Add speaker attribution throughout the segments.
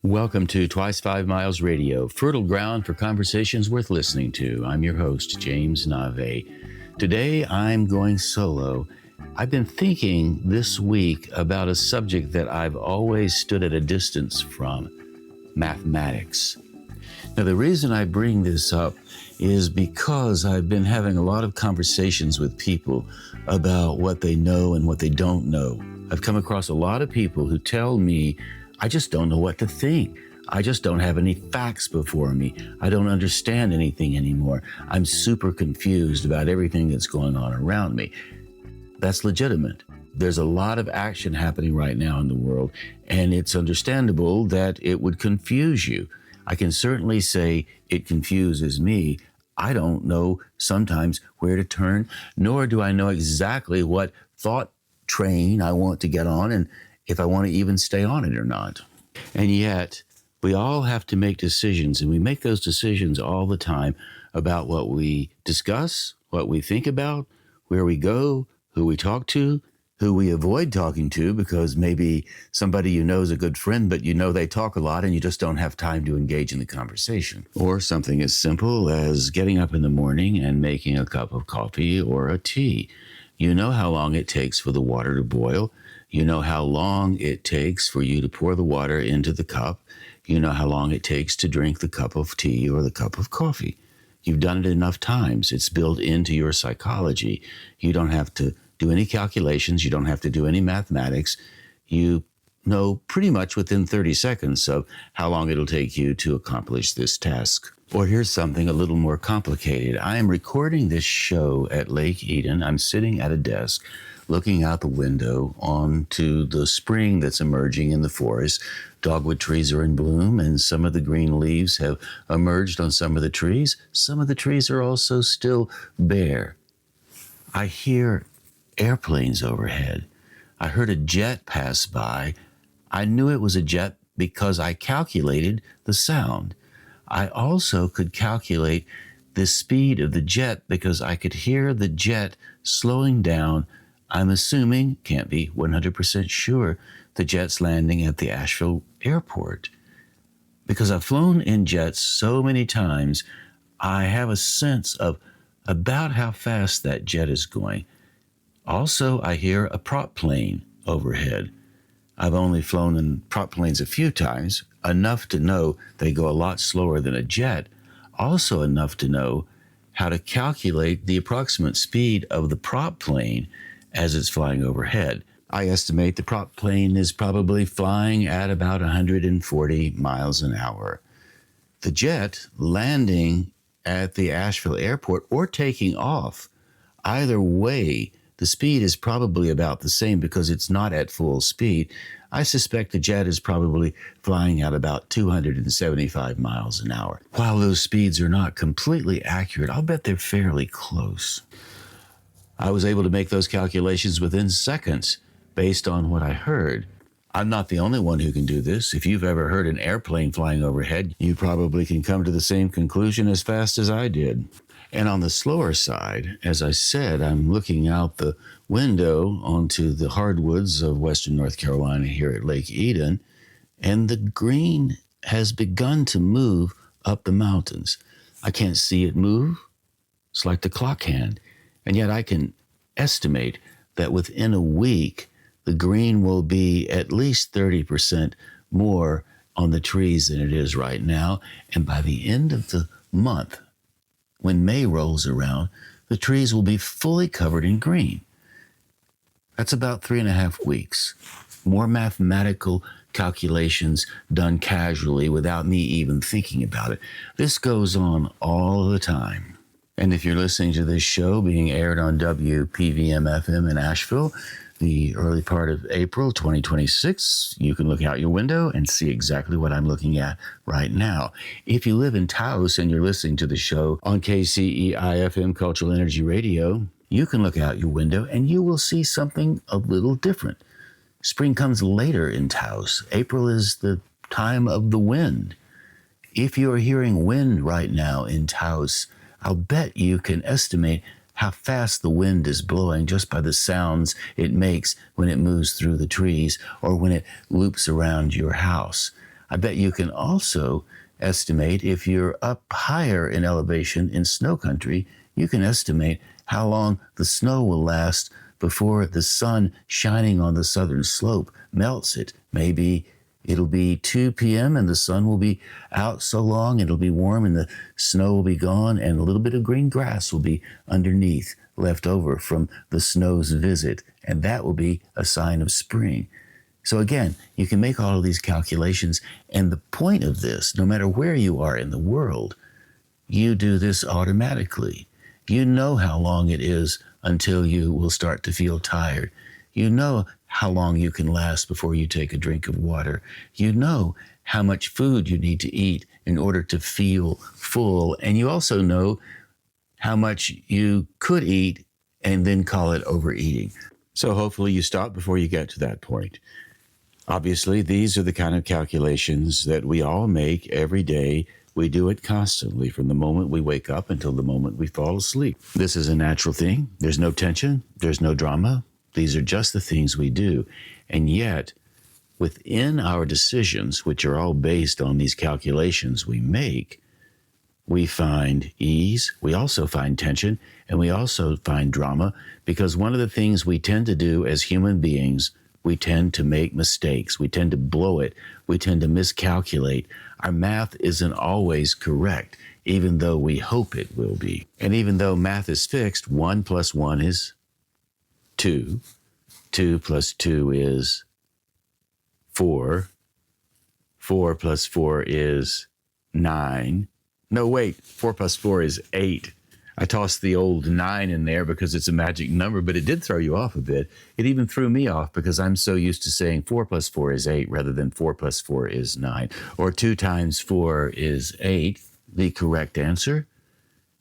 Speaker 1: Welcome to Twice 5 Miles Radio, fertile ground for conversations worth listening to. I'm your host, James Navé. Today, I'm going solo. I've been thinking this week about a subject that I've always stood at a distance from, mathematics. Now, the reason I bring this up is because I've been having a lot of conversations with people about what they know and what they don't know. I've come across a lot of people who tell me, I just don't know what to think. I just don't have any facts before me. I don't understand anything anymore. I'm super confused about everything that's going on around me. That's legitimate. There's a lot of action happening right now in the world, and it's understandable that it would confuse you. I can certainly say it confuses me. I don't know sometimes where to turn, nor do I know exactly what thought train I want to get on and if I want to even stay on it or not. And yet, we all have to make decisions, and we make those decisions all the time about what we discuss, what we think about, where we go, who we talk to, who we avoid talking to because maybe somebody you know is a good friend, but you know they talk a lot and you just don't have time to engage in the conversation. Or something as simple as getting up in the morning and making a cup of coffee or a tea. You know how long it takes for the water to boil. You know how long it takes for you to pour the water into the cup. You know how long it takes to drink the cup of tea or the cup of coffee. You've done it enough times. It's built into your psychology. You don't have to do any calculations. You don't have to do any mathematics. You know pretty much within 30 seconds of how long it'll take you to accomplish this task. Or here's something a little more complicated. I am recording this show at Lake Eden. I'm sitting at a desk looking out the window onto the spring that's emerging in the forest. Dogwood trees are in bloom, and some of the green leaves have emerged on some of the trees. Some of the trees are also still bare. I hear airplanes overhead. I heard a jet pass by. I knew it was a jet because I calculated the sound. I also could calculate the speed of the jet because I could hear the jet slowing down. I'm assuming, can't be 100% sure, the jet's landing at the Asheville airport. Because I've flown in jets so many times, I have a sense of about how fast that jet is going. Also, I hear a prop plane overhead. I've only flown in prop planes a few times, enough to know they go a lot slower than a jet, also enough to know how to calculate the approximate speed of the prop plane as it's flying overhead. I estimate the prop plane is probably flying at about 140 miles an hour. The jet landing at the Asheville airport or taking off, either way, the speed is probably about the same because it's not at full speed. I suspect the jet is probably flying at about 275 miles an hour. While those speeds are not completely accurate, I'll bet they're fairly close. I was able to make those calculations within seconds based on what I heard. I'm not the only one who can do this. If you've ever heard an airplane flying overhead, you probably can come to the same conclusion as fast as I did. And on the slower side, as I said, I'm looking out the window onto the hardwoods of western North Carolina here at Lake Eden, and the green has begun to move up the mountains. I can't see it move. It's like the clock hand. And yet I can estimate that within a week, the green will be at least 30% more on the trees than it is right now. And by the end of the month, when May rolls around, the trees will be fully covered in green. That's about 3.5 weeks. More mathematical calculations done casually without me even thinking about it. This goes on all the time. And if you're listening to this show being aired on WPVM-FM in Asheville, the early part of April 2026, you can look out your window and see exactly what I'm looking at right now. If you live in Taos and you're listening to the show on KCEI-FM Cultural Energy Radio, you can look out your window and you will see something a little different. Spring comes later in Taos. April is the time of the wind. If you are hearing wind right now in Taos, I'll bet you can estimate how fast the wind is blowing just by the sounds it makes when it moves through the trees or when it loops around your house. I bet you can also estimate if you're up higher in elevation in snow country, you can estimate how long the snow will last before the sun shining on the southern slope melts it. Maybe it'll be 2 p.m. and the sun will be out so long, it'll be warm and the snow will be gone and a little bit of green grass will be underneath left over from the snow's visit. And that will be a sign of spring. So again, you can make all of these calculations. And the point of this, no matter where you are in the world, you do this automatically. You know how long it is until you will start to feel tired. You know how long you can last before you take a drink of water. You know how much food you need to eat in order to feel full. And you also know how much you could eat and then call it overeating. So hopefully you stop before you get to that point. Obviously, these are the kind of calculations that we all make every day. We do it constantly from the moment we wake up until the moment we fall asleep. This is a natural thing. There's no tension. There's no drama. These are just the things we do. And yet, within our decisions, which are all based on these calculations we make, we find ease, we also find tension, and we also find drama, because one of the things we tend to do as human beings, we tend to make mistakes. We tend to blow it. We tend to miscalculate. Our math isn't always correct, even though we hope it will be. And even though math is fixed, 1 plus 1 is 2. 2 plus 2 is 4. 4 plus 4 is 9. No, wait, 4 plus 4 is 8. I tossed the old 9 in there because it's a magic number, but it did throw you off a bit. It even threw me off because I'm so used to saying 4 plus 4 is 8 rather than 4 plus 4 is 9. Or 2 times 4 is 8, the correct answer.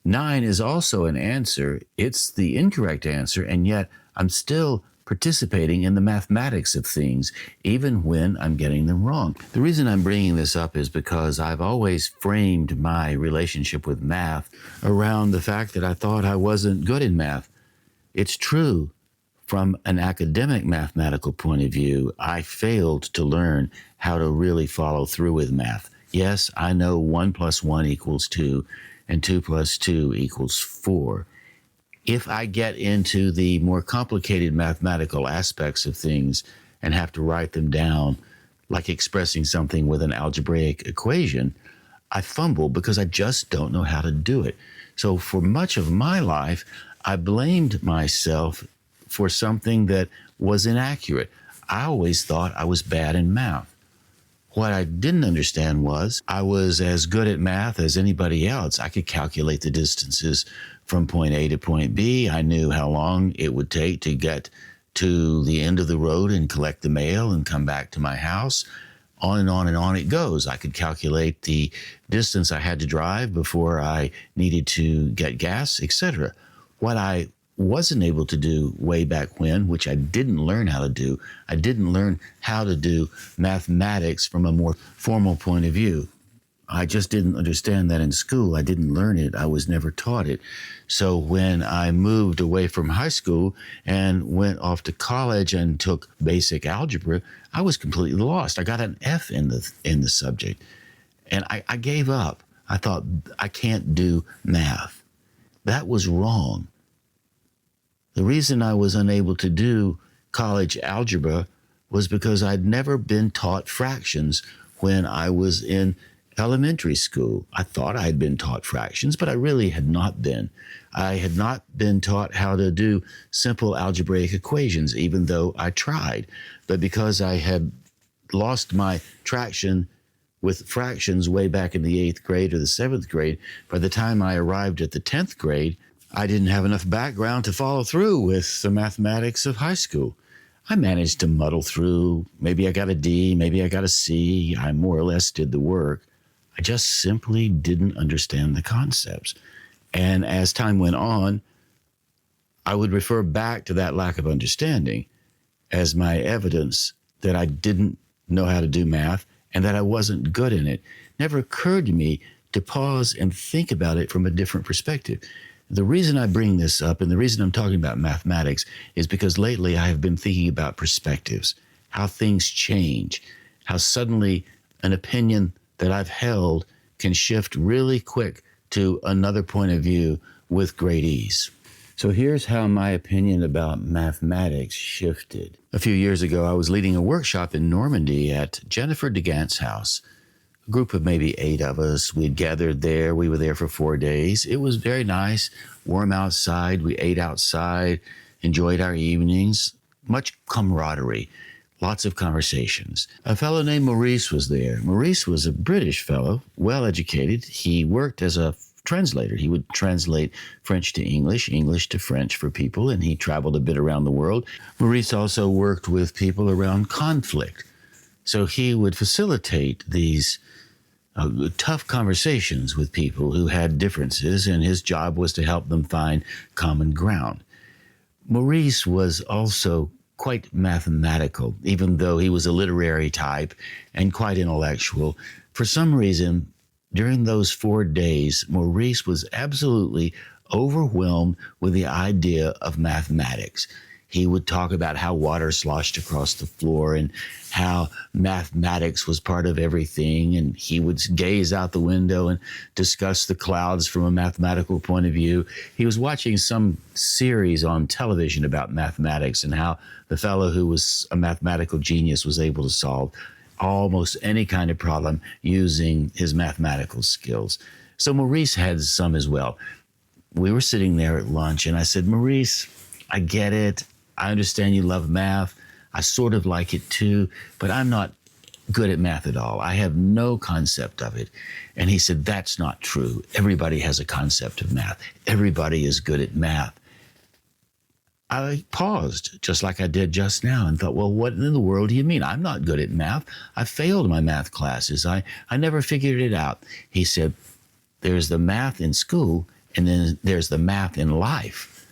Speaker 1: 9 is also an answer. It's the incorrect answer, and yet I'm still participating in the mathematics of things, even when I'm getting them wrong. The reason I'm bringing this up is because I've always framed my relationship with math around the fact that I thought I wasn't good in math. It's true. From an academic mathematical point of view, I failed to learn how to really follow through with math. Yes, I know 1 plus 1 equals 2, and 2 plus 2 equals 4. If I get into the more complicated mathematical aspects of things and have to write them down, like expressing something with an algebraic equation, I fumble because I just don't know how to do it. So for much of my life, I blamed myself for something that was inaccurate. I always thought I was bad in math. What I didn't understand was I was as good at math as anybody else. I could calculate the distances from point A to point B. I knew how long it would take to get to the end of the road and collect the mail and come back to my house. On and on and on it goes. I could calculate the distance I had to drive before I needed to get gas, etc. What I wasn't able to do way back when, which I didn't learn how to do, I didn't learn how to do mathematics from a more formal point of view. I just didn't understand that in school. I didn't learn it. I was never taught it. So when I moved away from high school and went off to college and took basic algebra, I was completely lost. I got an F in the subject. And I gave up. I thought, I can't do math. That was wrong. The reason I was unable to do college algebra was because I'd never been taught fractions when I was in elementary school. I thought I'd been taught fractions, but I really had not been. I had not been taught how to do simple algebraic equations, even though I tried. But because I had lost my traction with fractions way back in the 8th grade or the 7th grade, by the time I arrived at the 10th grade, I didn't have enough background to follow through with the mathematics of high school. I managed to muddle through. Maybe I got a D, maybe I got a C. I more or less did the work. I just simply didn't understand the concepts. And as time went on, I would refer back to that lack of understanding as my evidence that I didn't know how to do math and that I wasn't good in it. It never occurred to me to pause and think about it from a different perspective. The reason I bring this up and the reason I'm talking about mathematics is because lately I have been thinking about perspectives, how things change, how suddenly an opinion that I've held can shift really quick to another point of view with great ease. So here's how my opinion about mathematics shifted. A few years ago, I was leading a workshop in Normandy at Jennifer DeGant's house. A group of maybe 8 of us. We'd gathered there. We were there for 4 days. It was very nice, warm outside. We ate outside, enjoyed our evenings, much camaraderie, lots of conversations. A fellow named Maurice was there. Maurice was a British fellow, well-educated. He worked as a translator. He would translate French to English, English to French for people, and he traveled a bit around the world. Maurice also worked with people around conflict. So he would facilitate these tough conversations with people who had differences, and his job was to help them find common ground. Maurice was also quite mathematical, even though he was a literary type and quite intellectual. For some reason, during those 4 days, Maurice was absolutely overwhelmed with the idea of mathematics. He would talk about how water sloshed across the floor and how mathematics was part of everything. And he would gaze out the window and discuss the clouds from a mathematical point of view. He was watching some series on television about mathematics and how the fellow who was a mathematical genius was able to solve almost any kind of problem using his mathematical skills. So Maurice had some as well. We were sitting there at lunch and I said, Maurice, I get it. I understand you love math. I sort of like it too, but I'm not good at math at all. I have no concept of it. And he said, that's not true. Everybody has a concept of math. Everybody is good at math. I paused, just like I did just now, and thought, well, what in the world do you mean? I'm not good at math. I failed my math classes. I never figured it out. He said, there's the math in school, and then there's the math in life.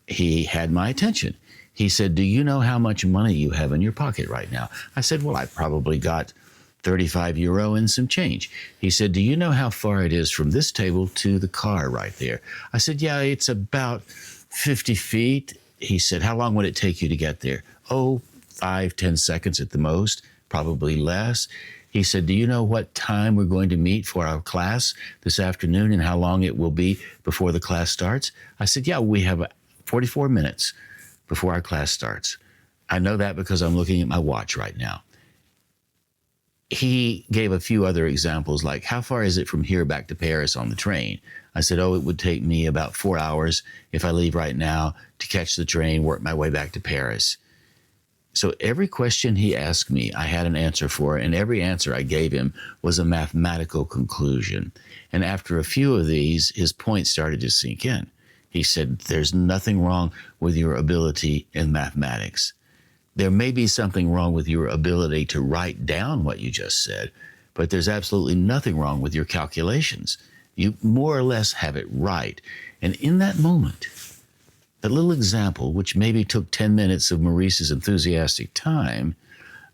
Speaker 1: He had my attention. He said, do you know how much money you have in your pocket right now? I said, well, I probably got 35 euro and some change. He said, do you know how far it is from this table to the car right there? I said, yeah, it's about 50 feet. He said, how long would it take you to get there? Oh, 5-10 seconds at the most, probably less. He said, do you know what time we're going to meet for our class this afternoon and how long it will be before the class starts? I said, yeah, we have 44 minutes before our class starts. I know that because I'm looking at my watch right now. He gave a few other examples, like how far is it from here back to Paris on the train? I said, oh, it would take me about 4 hours if I leave right now to catch the train, work my way back to Paris. So every question he asked me, I had an answer for, and every answer I gave him was a mathematical conclusion. And after a few of these, his point started to sink in. He said, there's nothing wrong with your ability in mathematics. There may be something wrong with your ability to write down what you just said, but there's absolutely nothing wrong with your calculations. You more or less have it right. And in that moment, that little example, which maybe took 10 minutes of Maurice's enthusiastic time,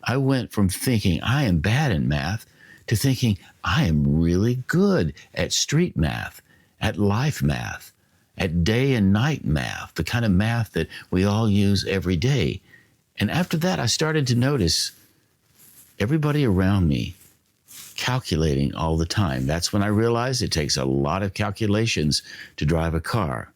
Speaker 1: I went from thinking I am bad in math to thinking I am really good at street math, at life math, at day and night math, the kind of math that we all use every day. And after that, I started to notice everybody around me calculating all the time. That's when I realized it takes a lot of calculations to drive a car.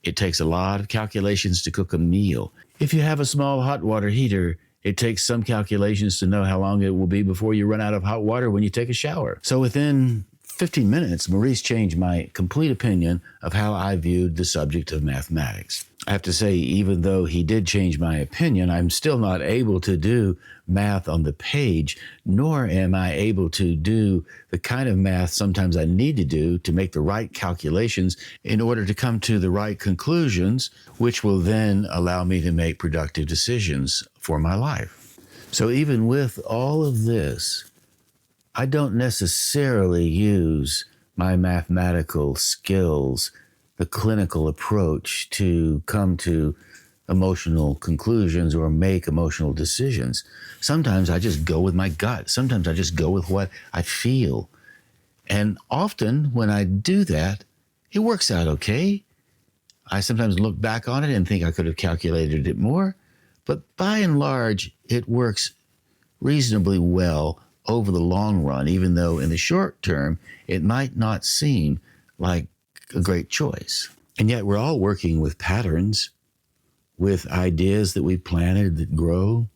Speaker 1: It takes a lot of calculations to cook a meal. If you have a small hot water heater, it takes some calculations to know how long it will be before you run out of hot water when you take a shower. So within 15 minutes, Maurice changed my complete opinion of how I viewed the subject of mathematics. I have to say, even though he did change my opinion, I'm still not able to do math on the page, nor am I able to do the kind of math sometimes I need to do to make the right calculations in order to come to the right conclusions, which will then allow me to make productive decisions for my life. So even with all of this, I don't necessarily use my mathematical skills, the clinical approach, to come to emotional conclusions or make emotional decisions. Sometimes I just go with my gut. Sometimes I just go with what I feel. And often when I do that, it works out okay. I sometimes look back on it and think I could have calculated it more, but by and large, it works reasonably well over the long run, even though in the short term, it might not seem like a great choice. And yet we're all working with patterns, with ideas that we planted that grow,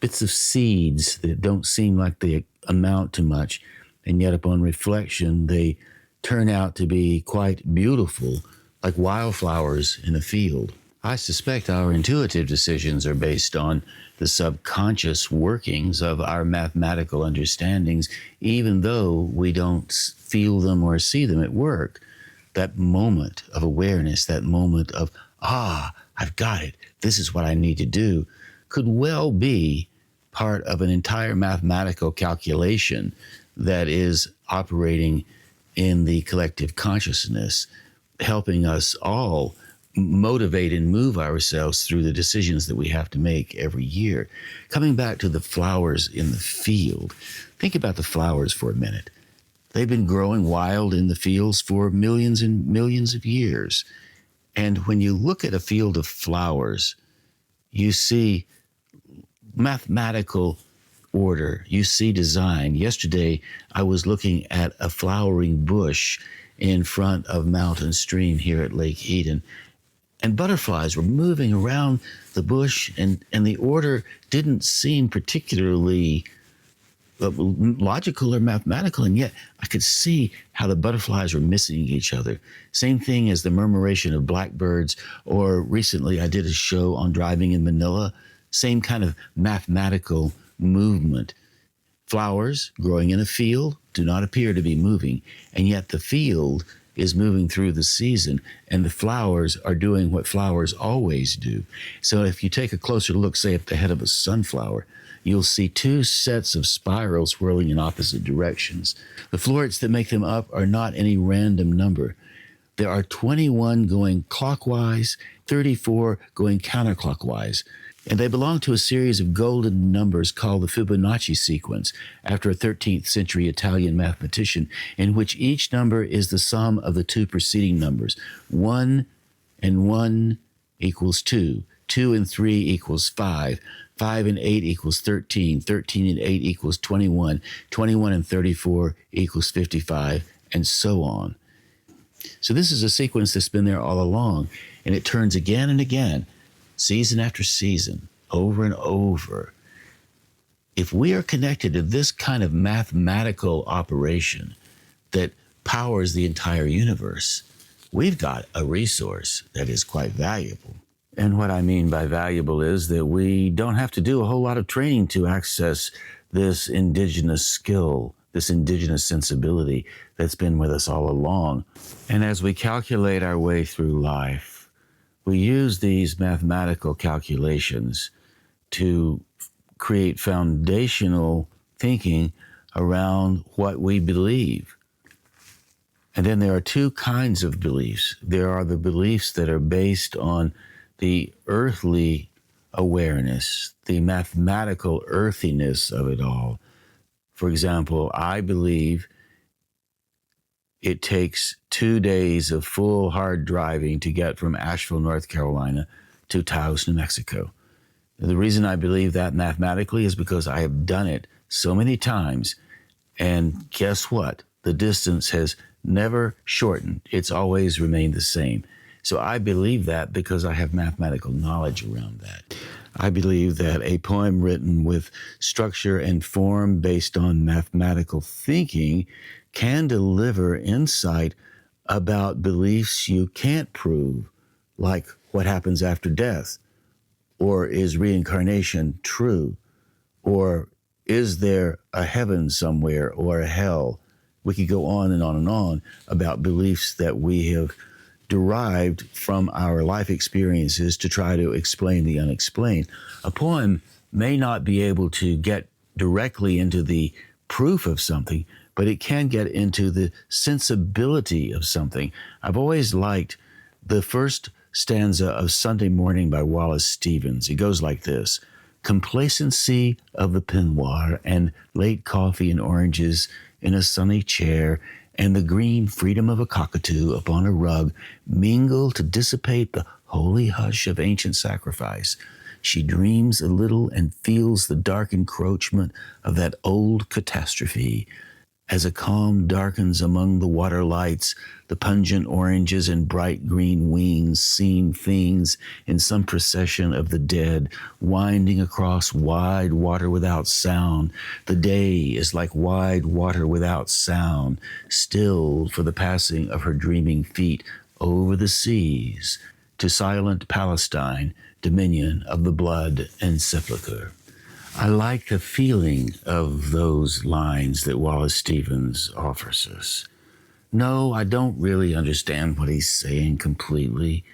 Speaker 1: bits of seeds that don't seem like they amount to much, and yet upon reflection, they turn out to be quite beautiful, like wildflowers in a field. I suspect our intuitive decisions are based on the subconscious workings of our mathematical understandings, even though we don't feel them or see them at work. That moment of awareness, that moment of, I've got it, this is what I need to do, could well be part of an entire mathematical calculation that is operating in the collective consciousness, helping us all motivate and move ourselves through the decisions that we have to make every year. Coming back to the flowers in the field, think about the flowers for a minute. They've been growing wild in the fields for millions and millions of years. And when you look at a field of flowers, you see mathematical order, you see design. Yesterday, I was looking at a flowering bush in front of Mountain Stream here at Lake Eden, and butterflies were moving around the bush, and the order didn't seem particularly logical or mathematical, and yet I could see how the butterflies were missing each other. Same thing as the murmuration of blackbirds, or recently I did a show on driving in Manila, same kind of mathematical movement. Flowers growing in a field do not appear to be moving, and yet the field is moving through the season, and the flowers are doing what flowers always do. So if you take a closer look, say at the head of a sunflower, you'll see two sets of spirals whirling in opposite directions. The florets that make them up are not any random number. There are 21 going clockwise, 34 going counterclockwise, and they belong to a series of golden numbers called the Fibonacci sequence, after a 13th century Italian mathematician, in which each number is the sum of the two preceding numbers. 1 and 1 equals 2, 2 and 3 equals 5, 5 and 8 equals 13, 13 and 8 equals 21, 21 and 34 equals 55, and so on. So this is a sequence that's been there all along, and it turns again and again, season after season, over and over. If we are connected to this kind of mathematical operation that powers the entire universe, we've got a resource that is quite valuable. And what I mean by valuable is that we don't have to do a whole lot of training to access this indigenous skill, this indigenous sensibility that's been with us all along. And as we calculate our way through life, we use these mathematical calculations to create foundational thinking around what we believe. And then there are two kinds of beliefs. There are the beliefs that are based on the earthly awareness, the mathematical earthiness of it all. For example, I believe it takes 2 days of full hard driving to get from Asheville, North Carolina to Taos, New Mexico. The reason I believe that mathematically is because I have done it so many times, and guess what? The distance has never shortened. It's always remained the same. So I believe that because I have mathematical knowledge around that. I believe that a poem written with structure and form based on mathematical thinking can deliver insight about beliefs you can't prove, like what happens after death, or is reincarnation true, or is there a heaven somewhere or a hell? We could go on and on and on about beliefs that we have derived from our life experiences to try to explain the unexplained. A poem may not be able to get directly into the proof of something, but it can get into the sensibility of something. I've always liked the first stanza of Sunday Morning by Wallace Stevens. It goes like this: complacency of the peignoir and late coffee and oranges in a sunny chair and the green freedom of a cockatoo upon a rug mingle to dissipate the holy hush of ancient sacrifice. She dreams a little and feels the dark encroachment of that old catastrophe. As a calm darkens among the water lights, the pungent oranges and bright green wings seem things in some procession of the dead, winding across wide water without sound. The day is like wide water without sound, stilled for the passing of her dreaming feet over the seas to silent Palestine, dominion of the blood and sepulchre. I like the feeling of those lines that Wallace Stevens offers us. No, I don't really understand what he's saying completely.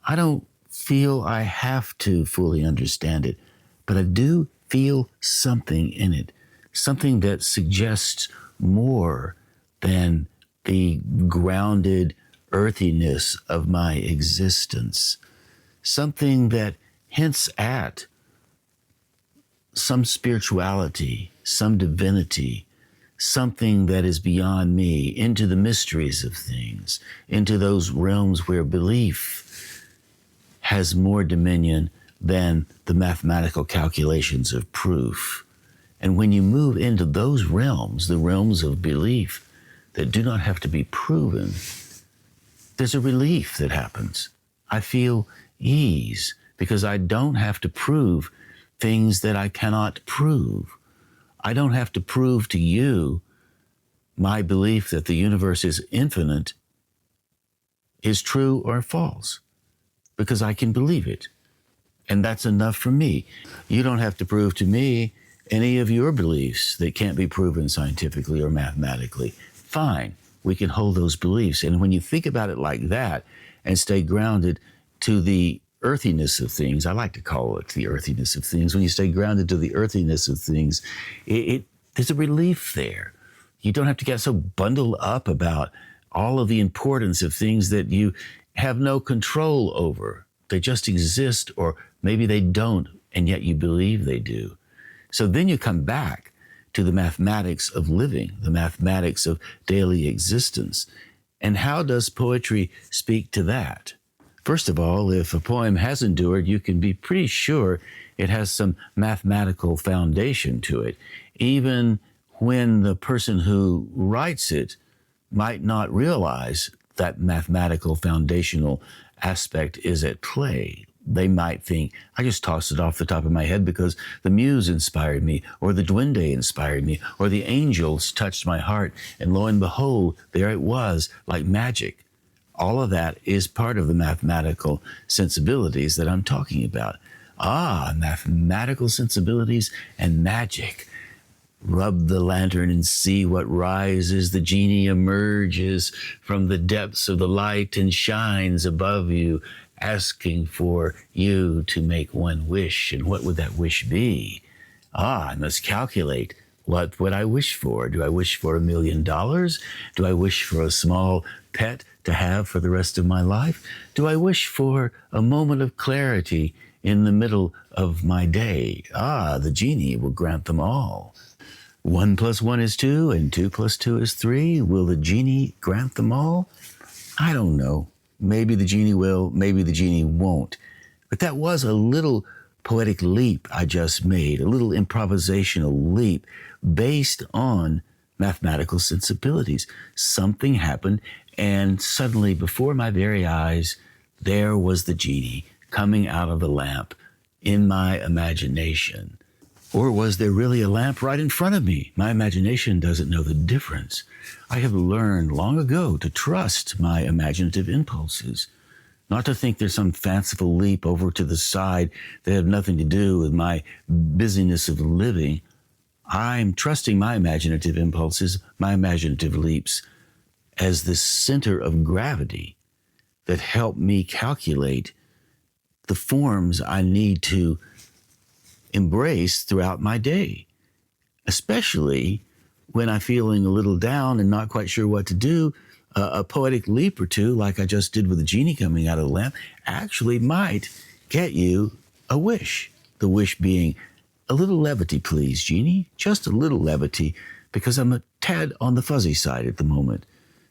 Speaker 1: I don't feel I have to fully understand it, but I do feel something in it, something that suggests more than the grounded earthiness of my existence, something that hints at some spirituality, some divinity, something that is beyond me, into the mysteries of things, into those realms where belief has more dominion than the mathematical calculations of proof. And when you move into those realms, the realms of belief that do not have to be proven, there's a relief that happens. I feel ease because I don't have to prove things that I cannot prove. I don't have to prove to you my belief that the universe is infinite is true or false, because I can believe it. And that's enough for me. You don't have to prove to me any of your beliefs that can't be proven scientifically or mathematically. Fine, we can hold those beliefs. And when you think about it like that and stay grounded to the earthiness of things, I like to call it the earthiness of things. When you stay grounded to the earthiness of things, there's a relief there. You don't have to get so bundled up about all of the importance of things that you have no control over. They just exist, or maybe they don't, and yet you believe they do. So then you come back to the mathematics of living, the mathematics of daily existence. And how does poetry speak to that? First of all, if a poem has endured, you can be pretty sure it has some mathematical foundation to it, even when the person who writes it might not realize that mathematical foundational aspect is at play. They might think, I just tossed it off the top of my head because the muse inspired me, or the duende inspired me, or the angels touched my heart, and lo and behold, there it was, like magic. All of that is part of the mathematical sensibilities that I'm talking about. Mathematical sensibilities and magic. Rub the lantern and see what rises. The genie emerges from the depths of the light and shines above you, asking for you to make one wish. And what would that wish be? I must calculate. What would I wish for? Do I wish for $1 million? Do I wish for a small pet to have for the rest of my life? Do I wish for a moment of clarity in the middle of my day? The genie will grant them all. 1 + 1 is 2, and 2 + 2 is 3. Will the genie grant them all? I don't know. Maybe the genie will, maybe the genie won't. But that was a little poetic leap I just made, a little improvisational leap based on mathematical sensibilities. Something happened, and suddenly before my very eyes, there was the genie coming out of the lamp in my imagination. Or was there really a lamp right in front of me? My imagination doesn't know the difference. I have learned long ago to trust my imaginative impulses, not to think there's some fanciful leap over to the side that have nothing to do with my busyness of living. I'm trusting my imaginative impulses, my imaginative leaps, as the center of gravity that help me calculate the forms I need to embrace throughout my day, especially when I'm feeling a little down and not quite sure what to do. A poetic leap or two, like I just did with the genie coming out of the lamp, actually might get you a wish. The wish being, a little levity, please, genie. Just a little levity, because I'm a tad on the fuzzy side at the moment.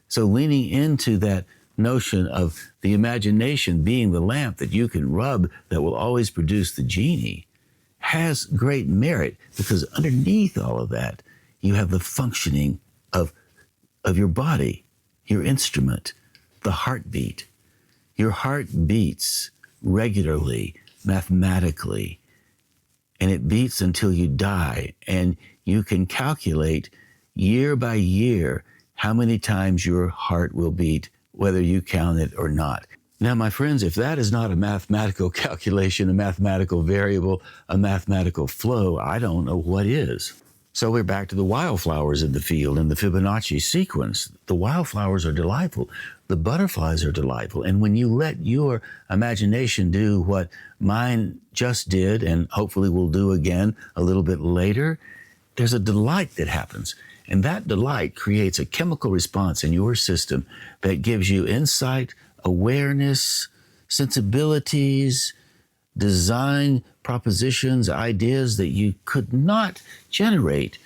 Speaker 1: So leaning into that notion of the imagination being the lamp that you can rub that will always produce the genie has great merit, because underneath all of that, you have the functioning of your body, your instrument, the heartbeat. Your heart beats regularly, mathematically, and it beats until you die. And you can calculate year by year how many times your heart will beat, whether you count it or not. Now, my friends, if that is not a mathematical calculation, a mathematical variable, a mathematical flow, I don't know what is. So we're back to the wildflowers in the field and the Fibonacci sequence. The wildflowers are delightful. The butterflies are delightful. And when you let your imagination do what mine just did, and hopefully will do again a little bit later, there's a delight that happens. And that delight creates a chemical response in your system that gives you insight, awareness, sensibilities, design propositions, ideas that you could not generate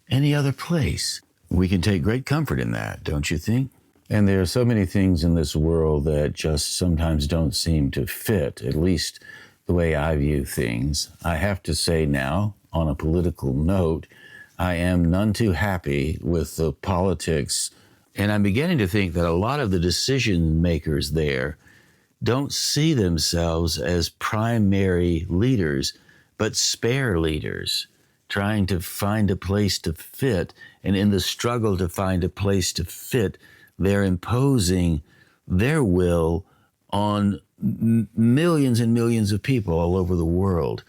Speaker 1: any other place. We can take great comfort in that, don't you think? And there are so many things in this world that just sometimes don't seem to fit, at least the way I view things. I have to say now, on a political note, I am none too happy with the politics, and I'm beginning to think that a lot of the decision makers there don't see themselves as primary leaders, but spare leaders, trying to find a place to fit. And in the struggle to find a place to fit, they're imposing their will on millions and millions of people all over the world.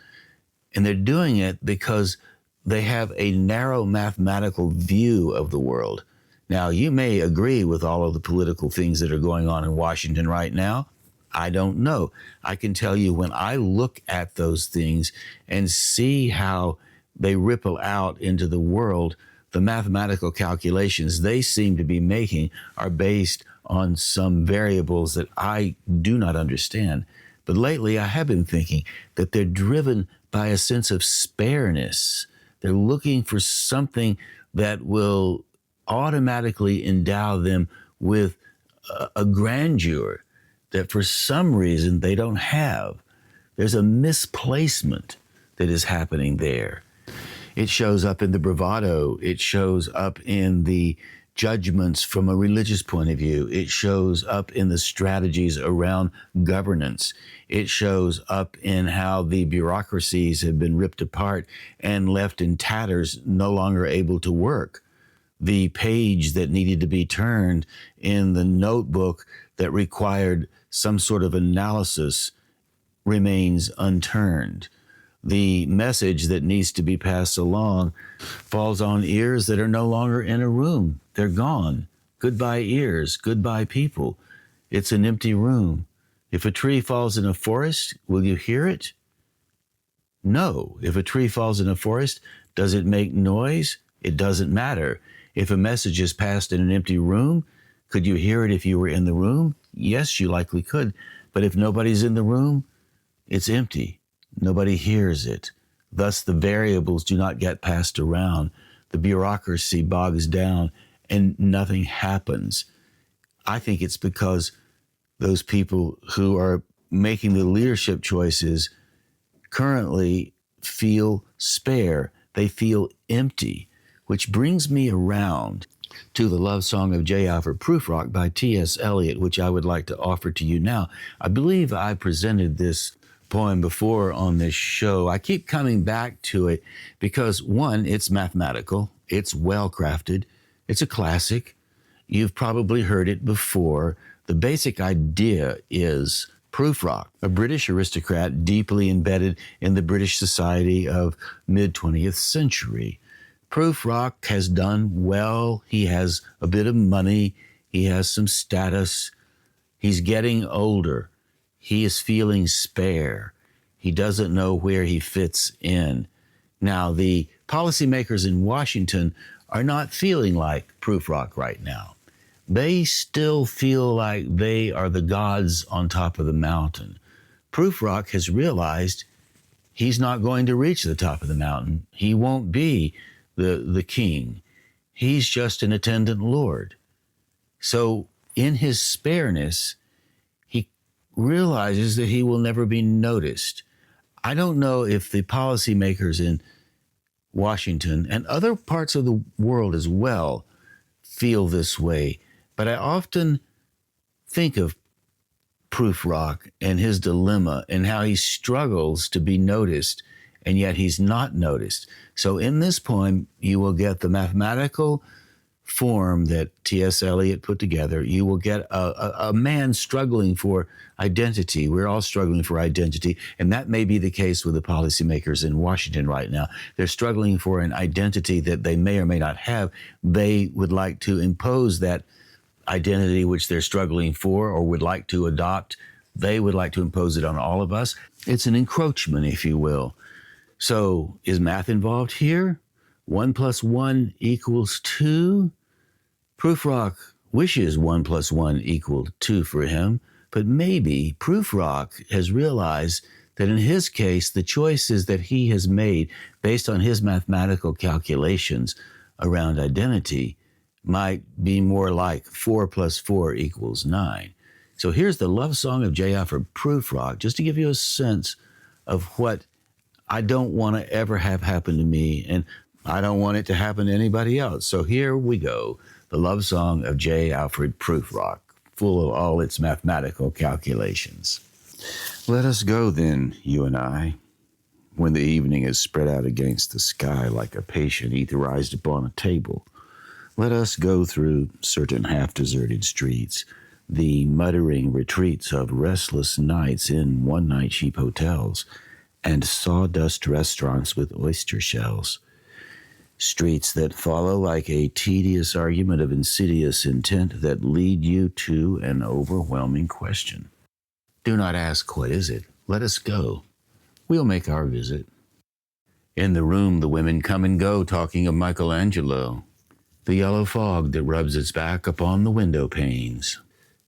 Speaker 1: And they're doing it because they have a narrow mathematical view of the world. Now, you may agree with all of the political things that are going on in Washington right now. I don't know. I can tell you, when I look at those things and see how they ripple out into the world, the mathematical calculations they seem to be making are based on some variables that I do not understand. But lately I have been thinking that they're driven by a sense of spareness. They're looking for something that will automatically endow them with a grandeur that for some reason they don't have. There's a misplacement that is happening there. It shows up in the bravado. It shows up in the judgments from a religious point of view. It shows up in the strategies around governance. It shows up in how the bureaucracies have been ripped apart and left in tatters, no longer able to work. The page that needed to be turned in the notebook that required some sort of analysis remains unturned. The message that needs to be passed along falls on ears that are no longer in a room. They're gone. Goodbye ears, goodbye people. It's an empty room. If a tree falls in a forest, will you hear it? No. If a tree falls in a forest, does it make noise? It doesn't matter. If a message is passed in an empty room, could you hear it if you were in the room? Yes, you likely could. But if nobody's in the room, it's empty. Nobody hears it. Thus, the variables do not get passed around. The bureaucracy bogs down and nothing happens. I think it's because those people who are making the leadership choices currently feel spare. They feel empty, which brings me around to the love song of J. Alfred Prufrock by T.S. Eliot, which I would like to offer to you now. I believe I presented this poem before on this show. I keep coming back to it because, one, it's mathematical, it's well-crafted, it's a classic. You've probably heard it before. The basic idea is Prufrock, a British aristocrat deeply embedded in the British society of mid-20th century. Prufrock has done well. He has a bit of money. He has some status. He's getting older. He is feeling spare. He doesn't know where he fits in. Now, the policymakers in Washington are not feeling like Prufrock right now. They still feel like they are the gods on top of the mountain. Prufrock has realized he's not going to reach the top of the mountain. He won't be the king. He's just an attendant lord. So in his spareness, he realizes that he will never be noticed. I don't know if the policymakers in Washington and other parts of the world as well feel this way, but I often think of Prufrock and his dilemma and how he struggles to be noticed, and yet he's not noticed. So in this poem, you will get the mathematical form that T.S. Eliot put together. You will get a man struggling for identity. We're all struggling for identity, and that may be the case with the policymakers in Washington right now. They're struggling for an identity that they may or may not have. They would like to impose that identity which they're struggling for or would like to adopt. They would like to impose it on all of us. It's an encroachment, if you will. So is math involved here? 1 + 1 = 2? Prufrock wishes 1 + 1 = 2 for him, but maybe Prufrock has realized that in his case, the choices that he has made based on his mathematical calculations around identity might be more like 4 + 4 = 9. So here's the love song of J. Alfred Prufrock, just to give you a sense of what I don't want to ever have happen to me, and I don't want it to happen to anybody else. So here we go, the love song of J. Alfred Prufrock, full of all its mathematical calculations. Let us go then, you and I, when the evening is spread out against the sky like a patient etherized upon a table. Let us go through certain half-deserted streets, the muttering retreats of restless nights in one-night cheap hotels, and sawdust restaurants with oyster shells. Streets that follow like a tedious argument of insidious intent that lead you to an overwhelming question. Do not ask, what is it? Let us go. We'll make our visit. In the room, the women come and go, talking of Michelangelo. The yellow fog that rubs its back upon the window panes.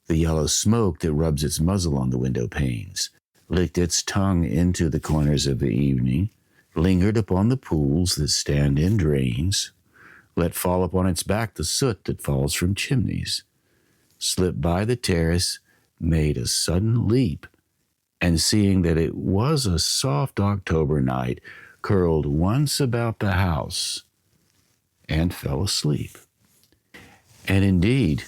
Speaker 1: The yellow smoke that rubs its muzzle on the window panes. Licked its tongue into the corners of the evening, lingered upon the pools that stand in drains, let fall upon its back the soot that falls from chimneys, slipped by the terrace, made a sudden leap, and seeing that it was a soft October night, curled once about the house and fell asleep. And indeed,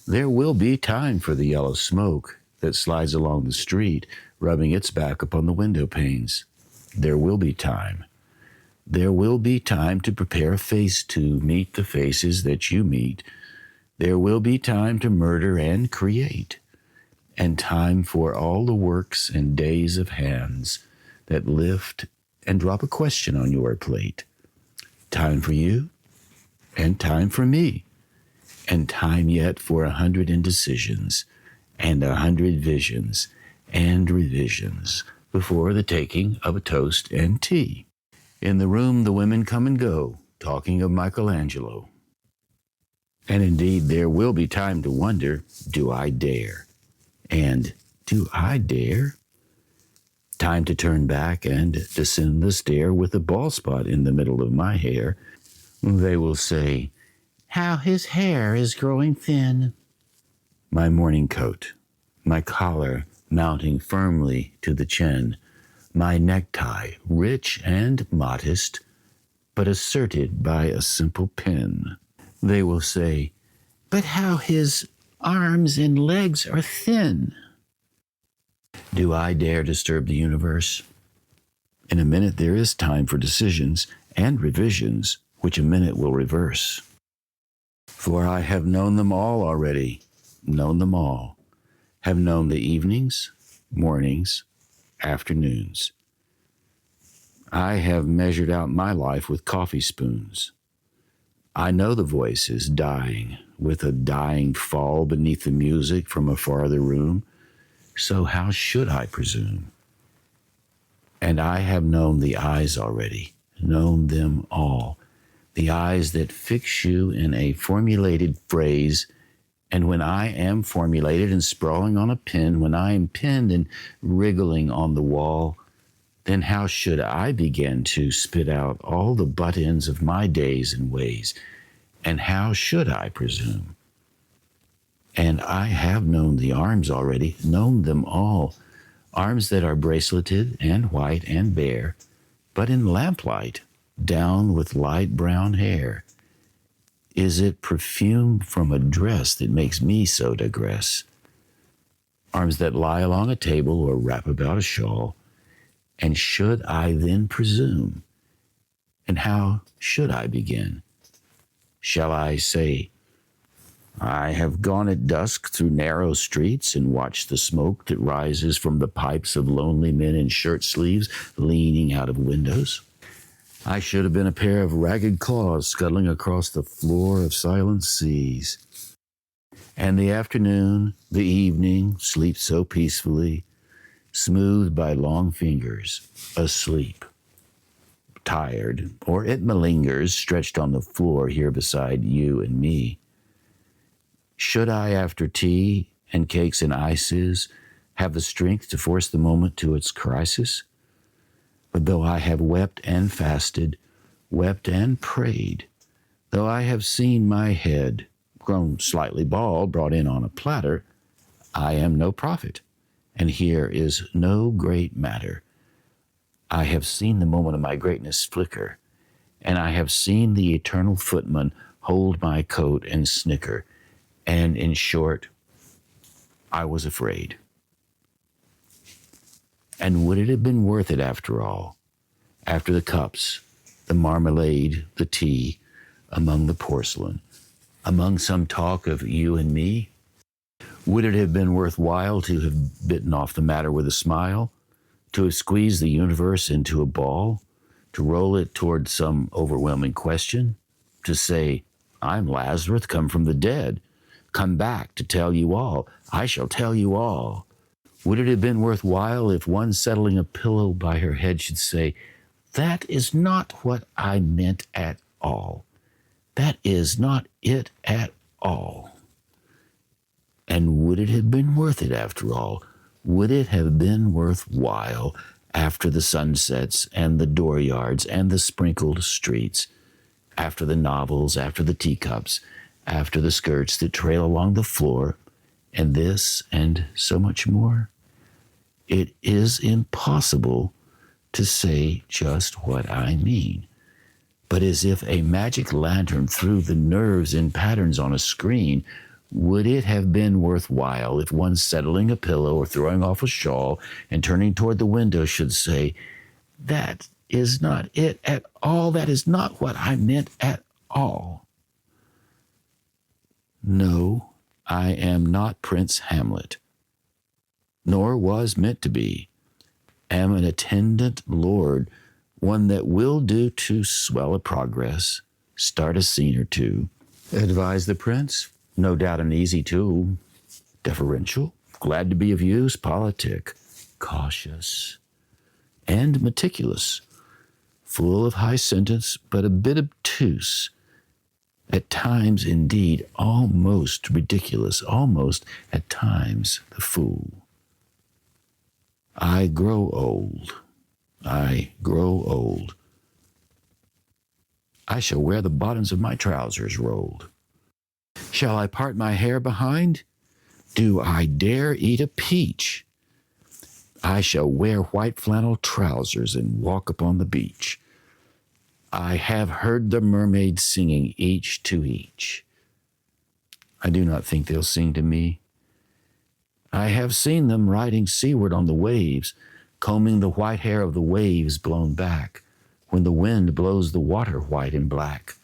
Speaker 1: there will be time for the yellow smoke that slides along the street, rubbing its back upon the window panes. There will be time. There will be time to prepare a face to meet the faces that you meet. There will be time to murder and create, and time for all the works and days of hands that lift and drop a question on your plate. Time for you, and time for me, and time yet for 100 indecisions, and 100 visions, and revisions before the taking of a toast and tea. In the room, the women come and go, talking of Michelangelo. And indeed, there will be time to wonder, do I dare? And do I dare? Time to turn back and descend the stair with a bald spot in the middle of my hair. They will say, how his hair is growing thin. My morning coat, my collar mounting firmly to the chin, my necktie rich and modest, but asserted by a simple pin. They will say, but how his arms and legs are thin. Do I dare disturb the universe? In a minute there is time for decisions and revisions, which a minute will reverse. For I have known them all already, known them all. Have known the evenings, mornings, afternoons. I have measured out my life with coffee spoons. I know the voices dying, with a dying fall beneath the music from a farther room, so how should I presume? And I have known the eyes already, known them all, the eyes that fix you in a formulated phrase. And when I am formulated and sprawling on a pen, when I am pinned and wriggling on the wall, then how should I begin to spit out all the butt ends of my days and ways? And how should I presume? And I have known the arms already, known them all. Arms that are braceleted and white and bare, but in lamplight, down with light brown hair. Is it perfume from a dress that makes me so digress? Arms that lie along a table or wrap about a shawl. And should I then presume? And how should I begin? Shall I say, I have gone at dusk through narrow streets and watched the smoke that rises from the pipes of lonely men in shirt sleeves leaning out of windows? I should have been a pair of ragged claws scuttling across the floor of silent seas. And the afternoon, the evening, sleeps so peacefully, smoothed by long fingers, asleep, tired, or it malingers, stretched on the floor here beside you and me. Should I, after tea and cakes and ices, have the strength to force the moment to its crisis? But though I have wept and fasted, wept and prayed, though I have seen my head, grown slightly bald, brought in on a platter, I am no prophet, and here is no great matter. I have seen the moment of my greatness flicker, and I have seen the eternal footman hold my coat and snicker, and in short, I was afraid. And would it have been worth it after all? After the cups, the marmalade, the tea, among the porcelain, among some talk of you and me? Would it have been worthwhile to have bitten off the matter with a smile, to have squeezed the universe into a ball, to roll it toward some overwhelming question, to say, I'm Lazarus, come from the dead, come back to tell you all, I shall tell you all? Would it have been worthwhile if one settling a pillow by her head should say, that is not what I meant at all. That is not it at all. And would it have been worth it after all? Would it have been worthwhile after the sunsets and the dooryards and the sprinkled streets, after the novels, after the teacups, after the skirts that trail along the floor, and this and so much more? It is impossible to say just what I mean. But as if a magic lantern threw the nerves in patterns on a screen, would it have been worthwhile if one settling a pillow or throwing off a shawl and turning toward the window should say, that is not it at all, that is not what I meant at all? No, I am not Prince Hamlet, nor was meant to be. Am an attendant lord, one that will do to swell a progress, start a scene or two. Advise the prince? No doubt an easy tool. Deferential, glad to be of use, politic, cautious, and meticulous, full of high sentence, but a bit obtuse. At times, indeed, almost ridiculous, almost, at times, the fool. I grow old. I grow old. I shall wear the bottoms of my trousers rolled. Shall I part my hair behind? Do I dare eat a peach? I shall wear white flannel trousers and walk upon the beach. I have heard the mermaids singing each to each. I do not think they'll sing to me. I have seen them riding seaward on the waves, combing the white hair of the waves blown back, when the wind blows the water white and black.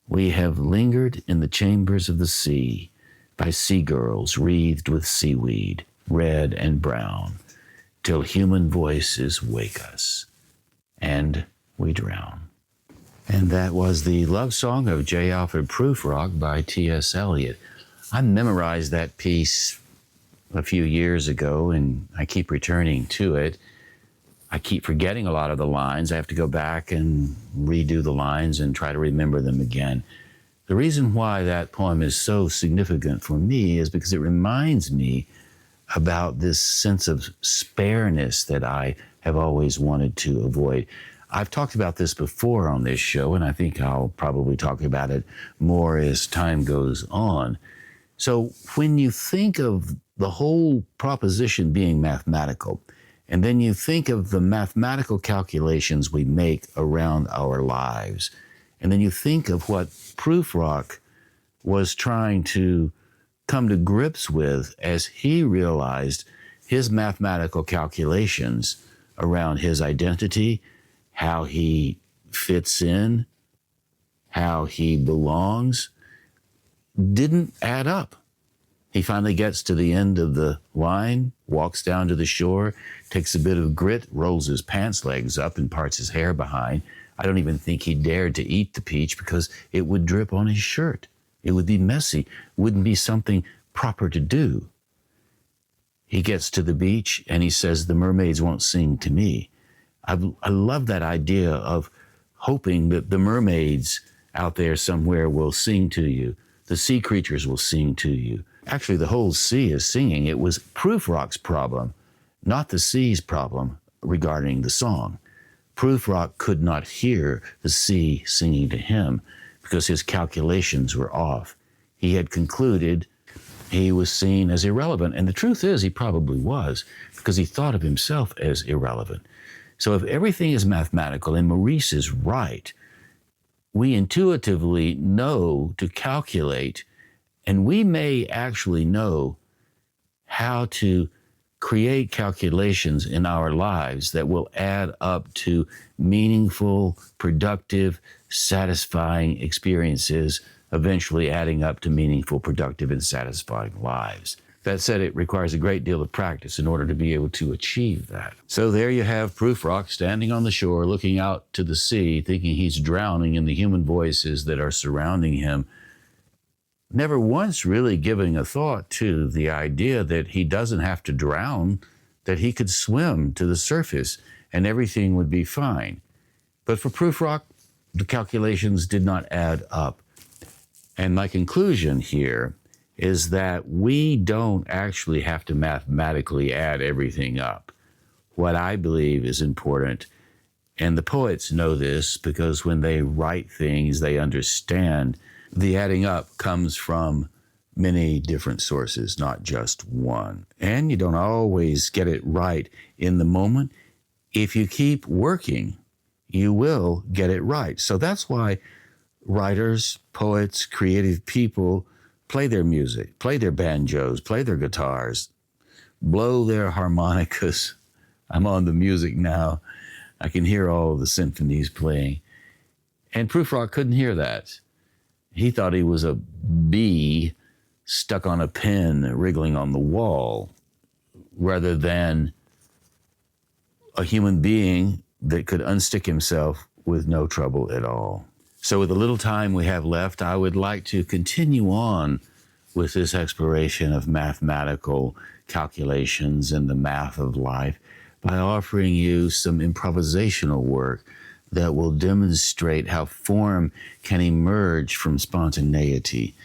Speaker 1: We have lingered in the chambers of the sea, by sea-girls wreathed with seaweed, red and brown, till human voices wake us, and we drown. And that was the love song of J. Alfred Prufrock by T.S. Eliot. I memorized that piece a few years ago, and I keep returning to it. I keep forgetting a lot of the lines. I have to go back and redo the lines and try to remember them again. The reason why that poem is so significant for me is because it reminds me about this sense of spareness that I have always wanted to avoid. I've talked about this before on this show, and I think I'll probably talk about it more as time goes on. So when you think of the whole proposition being mathematical, and then you think of the mathematical calculations we make around our lives, and then you think of what Prufrock was trying to come to grips with as he realized his mathematical calculations around his identity, how he fits in, how he belongs, didn't add up. He finally gets to the end of the line, walks down to the shore, takes a bit of grit, rolls his pants legs up and parts his hair behind. I don't even think he dared to eat the peach because it would drip on his shirt. It would be messy, wouldn't be something proper to do. He gets to the beach and he says, the mermaids won't sing to me. I love that idea of hoping that the mermaids out there somewhere will sing to you. The sea creatures will sing to you. Actually, the whole sea is singing. It was Prufrock's problem, not the sea's problem regarding the song. Prufrock could not hear the sea singing to him because his calculations were off. He had concluded he was seen as irrelevant. And the truth is, he probably was, because he thought of himself as irrelevant. So if everything is mathematical, and Maurice is right, we intuitively know to calculate, and we may actually know how to create calculations in our lives that will add up to meaningful, productive, satisfying experiences, eventually adding up to meaningful, productive, and satisfying lives. That said, it requires a great deal of practice in order to be able to achieve that. So there you have Prufrock standing on the shore, looking out to the sea, thinking he's drowning in the human voices that are surrounding him, never once really giving a thought to the idea that he doesn't have to drown, that he could swim to the surface and everything would be fine. But for Prufrock, the calculations did not add up. And my conclusion here is that we don't actually have to mathematically add everything up. What I believe is important, and the poets know this because when they write things, they understand the adding up comes from many different sources, not just one. And you don't always get it right in the moment. If you keep working, you will get it right. So that's why writers, poets, creative people play their music, play their banjos, play their guitars, blow their harmonicas. I'm on the music now. I can hear all the symphonies playing. And Prufrock couldn't hear that. He thought he was a bee stuck on a pin wriggling on the wall, rather than a human being that could unstick himself with no trouble at all. So with the little time we have left, I would like to continue on with this exploration of mathematical calculations and the math of life by offering you some improvisational work that will demonstrate how form can emerge from spontaneity.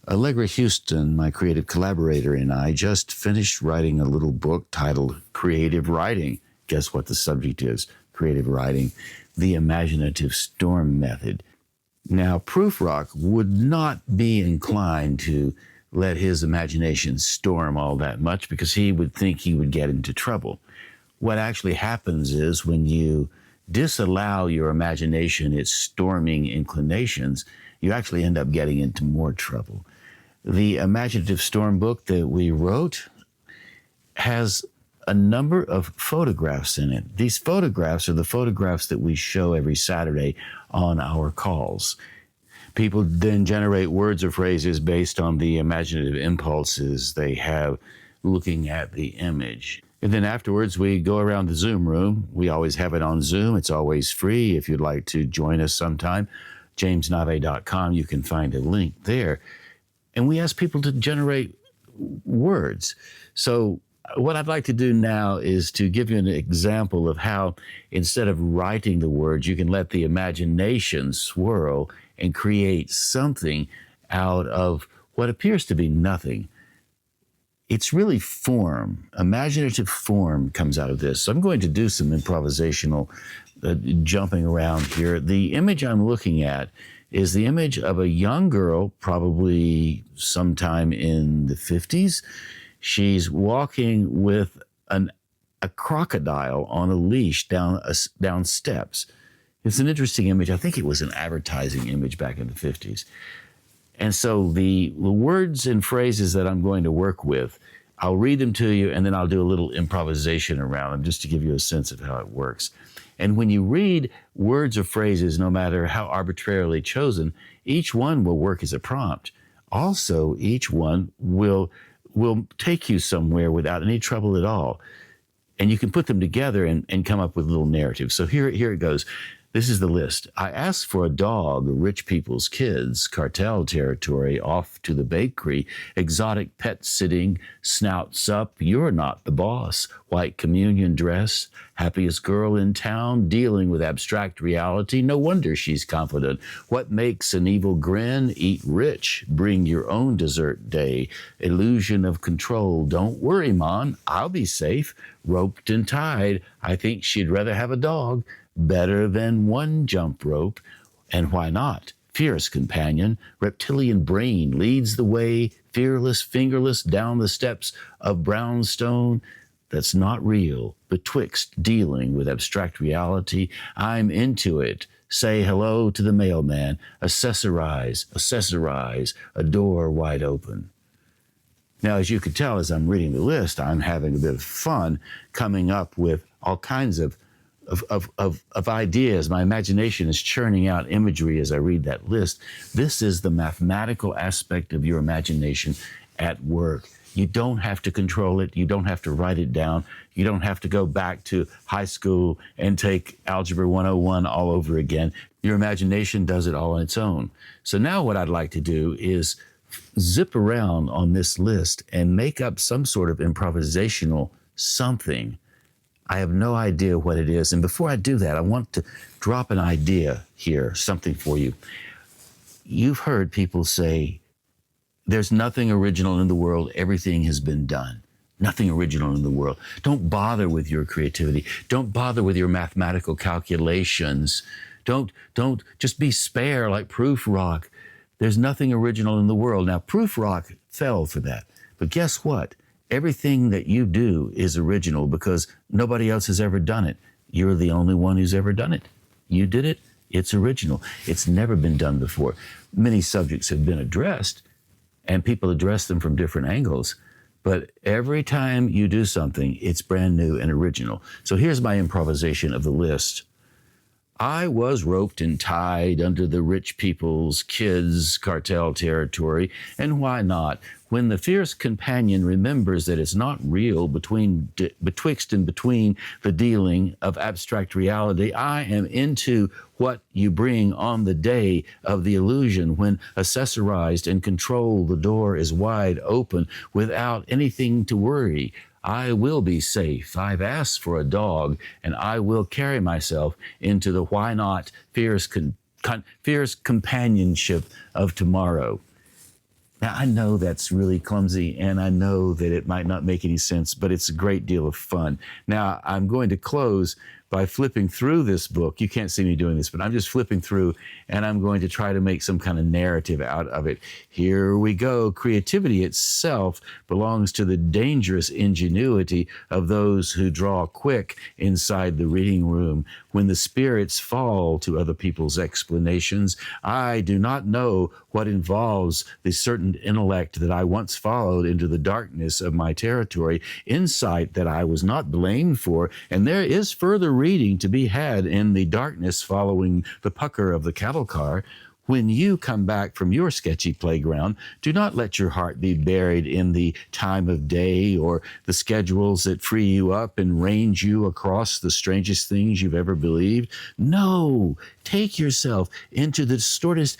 Speaker 1: Allegra Houston, my creative collaborator, and I just finished writing a little book titled Creative Writing. Guess what the subject is? Creative Writing, the Imaginative Storm Method. Now, Prufrock would not be inclined to let his imagination storm all that much because he would think he would get into trouble. What actually happens is when you disallow your imagination its storming inclinations, you actually end up getting into more trouble. The Imaginative Storm book that we wrote has a number of photographs in it. These photographs are the photographs that we show every Saturday on our calls. People then generate words or phrases based on the imaginative impulses they have looking at the image. And then afterwards, we go around the Zoom room. We always have it on Zoom. It's always free. If you'd like to join us sometime, jamesnavé.com, you can find a link there. And we ask people to generate words. So what I'd like to do now is to give you an example of how, instead of writing the words, you can let the imagination swirl and create something out of what appears to be nothing. It's really form. Imaginative form comes out of this. So I'm going to do some improvisational jumping around here. The image I'm looking at is the image of a young girl, probably sometime in the 50s. She's walking with a crocodile on a leash down steps. It's an interesting image. I think it was an advertising image back in the 50s. And so the words and phrases that I'm going to work with, I'll read them to you, and then I'll do a little improvisation around them just to give you a sense of how it works. And when you read words or phrases, no matter how arbitrarily chosen, each one will work as a prompt. Also, each one will take you somewhere without any trouble at all. And you can put them together and come up with a little narrative. So here it goes. This is the list. I asked for a dog, rich people's kids, cartel territory, off to the bakery, exotic pet sitting, snouts up, you're not the boss, white communion dress, happiest girl in town, dealing with abstract reality, no wonder she's confident. What makes an evil grin? Eat rich, bring your own dessert day, illusion of control, don't worry, Mon, I'll be safe, roped and tied, I think she'd rather have a dog, better than one jump rope, and why not? Fierce companion, reptilian brain leads the way, fearless, fingerless, down the steps of brownstone that's not real, betwixt dealing with abstract reality. I'm into it. Say hello to the mailman. Accessorize, a door wide open. Now, as you can tell, as I'm reading the list, I'm having a bit of fun coming up with all kinds of ideas. My imagination is churning out imagery as I read that list. This is the mathematical aspect of your imagination at work. You don't have to control it. You don't have to write it down. You don't have to go back to high school and take Algebra 101 all over again. Your imagination does it all on its own. So now what I'd like to do is zip around on this list and make up some sort of improvisational something. I have no idea what it is. And before I do that, I want to drop an idea here, something for you. You've heard people say, there's nothing original in the world. Everything has been done. Nothing original in the world. Don't bother with your creativity. Don't bother with your mathematical calculations. Don't just be spare like Prufrock. There's nothing original in the world. Now, Prufrock fell for that. But guess what? Everything that you do is original because nobody else has ever done it. You're the only one who's ever done it. You did it. It's original. It's never been done before. Many subjects have been addressed, and people address them from different angles. But every time you do something, it's brand new and original. So here's my improvisation of the list. I was roped and tied under the rich people's kids' cartel territory, and why not? When the fierce companion remembers that it's not real betwixt and between the dealing of abstract reality, I am into what you bring on the day of the illusion when accessorized and controlled the door is wide open without anything to worry. I will be safe. I've asked for a dog, and I will carry myself into the why not fierce companionship of tomorrow. Now, I know that's really clumsy, and I know that it might not make any sense, but it's a great deal of fun. Now, I'm going to close by flipping through this book. You can't see me doing this, but I'm just flipping through, and I'm going to try to make some kind of narrative out of it. Here we go. Creativity itself belongs to the dangerous ingenuity of those who draw quick inside the reading room. When the spirits fall to other people's explanations, I do not know what involves the certain intellect that I once followed into the darkness of my territory, insight that I was not blamed for, and there is further reading to be had in the darkness following the pucker of the cattle car. When you come back from your sketchy playground, do not let your heart be buried in the time of day or the schedules that free you up and range you across the strangest things you've ever believed. No, take yourself into the distorted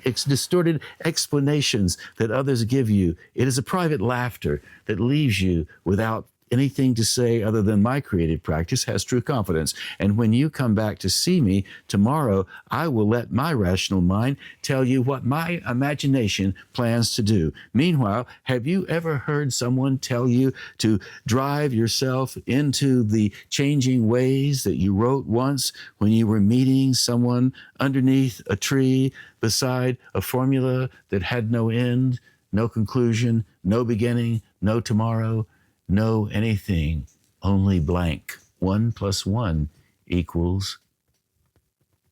Speaker 1: distorted explanations that others give you. It is a private laughter that leaves you without anything to say other than my creative practice has true confidence. And when you come back to see me tomorrow, I will let my rational mind tell you what my imagination plans to do. Meanwhile, have you ever heard someone tell you to drive yourself into the changing ways that you wrote once when you were meeting someone underneath a tree beside a formula that had no end, no conclusion, no beginning, no tomorrow, no anything, only blank? 1 + 1 =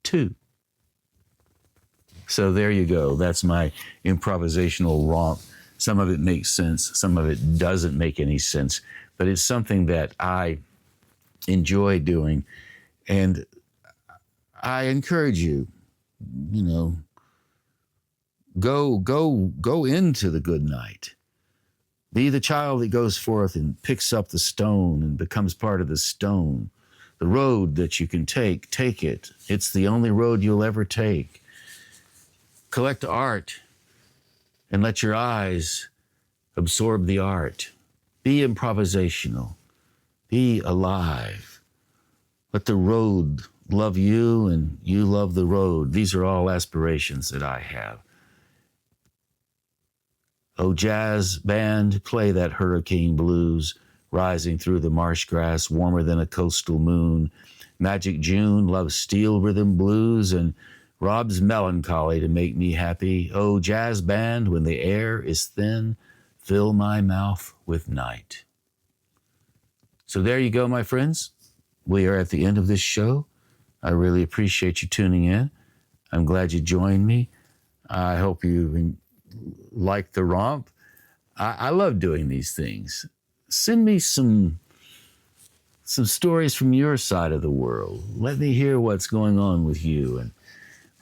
Speaker 1: 2. So there you go. That's my improvisational romp. Some of it makes sense. Some of it doesn't make any sense. But it's something that I enjoy doing. And I encourage you, go into the good night. Be the child that goes forth and picks up the stone and becomes part of the stone. The road that you can take it. It's the only road you'll ever take. Collect art and let your eyes absorb the art. Be improvisational. Be alive. Let the road love you and you love the road. These are all aspirations that I have. Oh, jazz band, play that hurricane blues, rising through the marsh grass, warmer than a coastal moon. Magic June loves steel rhythm blues and Rob's melancholy to make me happy. Oh, jazz band, when the air is thin, fill my mouth with night. So there you go, my friends. We are at the end of this show. I really appreciate you tuning in. I'm glad you joined me. I hope you like the romp. I love doing these things. Send me some stories from your side of the world. Let me hear what's going on with you and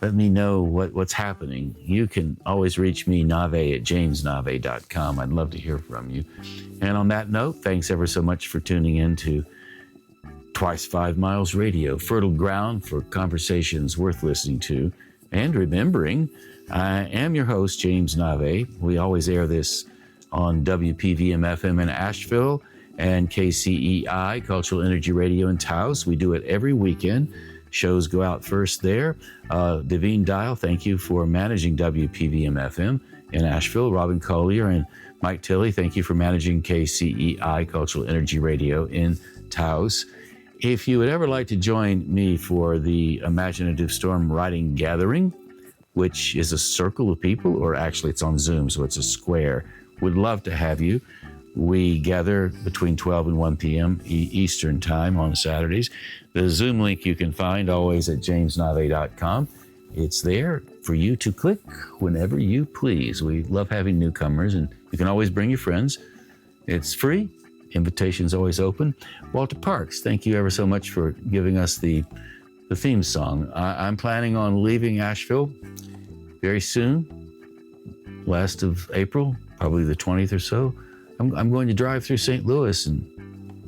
Speaker 1: let me know what's happening. You can always reach me, Navé, at jamesnavé.com. I'd love to hear from you. And on that note, thanks ever so much for tuning in to Twice 5 Miles Radio, fertile ground for conversations worth listening to and remembering. I am your host, James Navé. We always air this on WPVM-FM in Asheville and KCEI, Cultural Energy Radio in Taos. We do it every weekend. Shows go out first there. Devine Dial, thank you for managing WPVM-FM in Asheville. Robin Collier and Mike Tilley, thank you for managing KCEI, Cultural Energy Radio in Taos. If you would ever like to join me for the Imaginative Storm Writing Gathering, which is a circle of people, or actually it's on Zoom, so it's a square, would love to have you. We gather between 12 and 1 p.m. Eastern Time on Saturdays. The Zoom link you can find always at jamesnavé.com. It's there for you to click whenever you please. We love having newcomers, and you can always bring your friends. It's free. Invitation's always open. Walter Parks, thank you ever so much for giving us the theme song. I'm planning on leaving Asheville very soon, last of April, probably the 20th or so. I'm going to drive through St. Louis and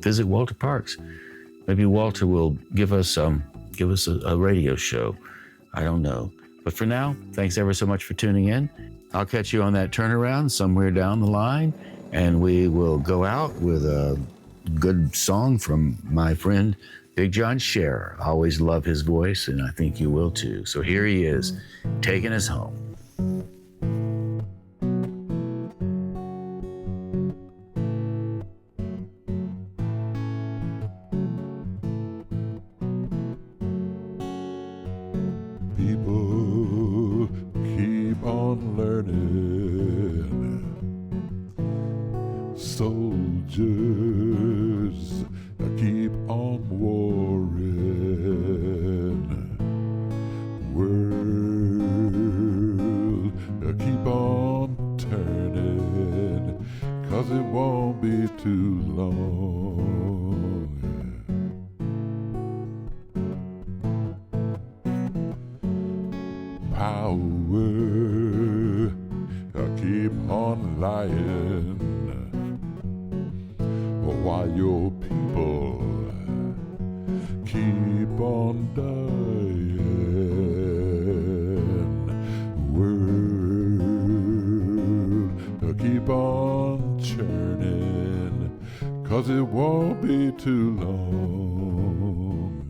Speaker 1: visit Walter Parks. Maybe Walter will give us a radio show. I don't know. But for now, thanks ever so much for tuning in. I'll catch you on that turnaround somewhere down the line, and we will go out with a good song from my friend Big John Scherer. I always love his voice, and I think you will too. So here he is, taking us home.
Speaker 2: People keep on learning. Soldiers keep on warring. World keep on turning, 'cause it won't be too long. Power keep on lying, while your people keep on dying. World keep on churning, 'cause 'cause it won't be too long.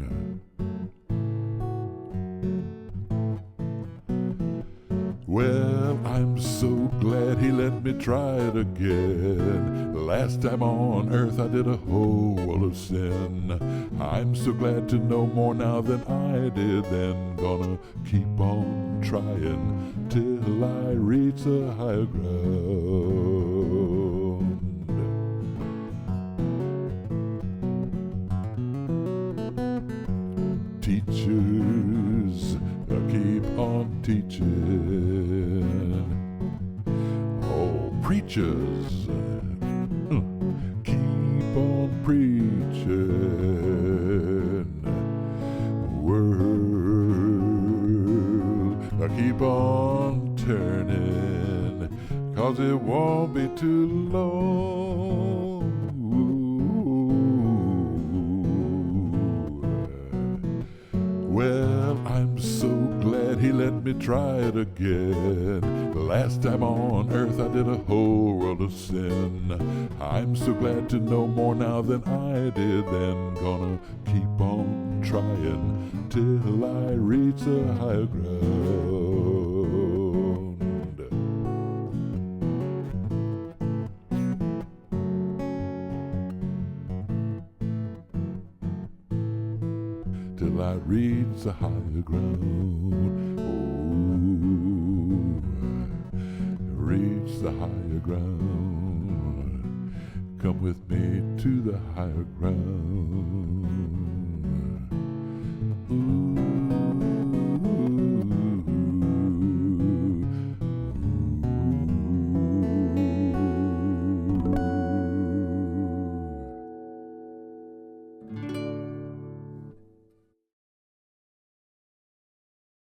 Speaker 2: Well, I'm so glad he let me try it again. Last time on earth I did a whole world of sin. I'm so glad to know more now than I did then. Gonna keep on trying till I reach the higher ground. Teachers, keep on teaching. Oh, preachers, keep on preaching. World, keep on turning, 'cause it won't be too long. Well, I'm so glad he let me try it again. Last time on earth I did a whole world of sin. I'm so glad to know more now than I did then. Gonna keep on trying till I reach the higher ground. Till I reach the higher ground. Oh, reach the higher ground. Come with me to the higher ground. Ooh.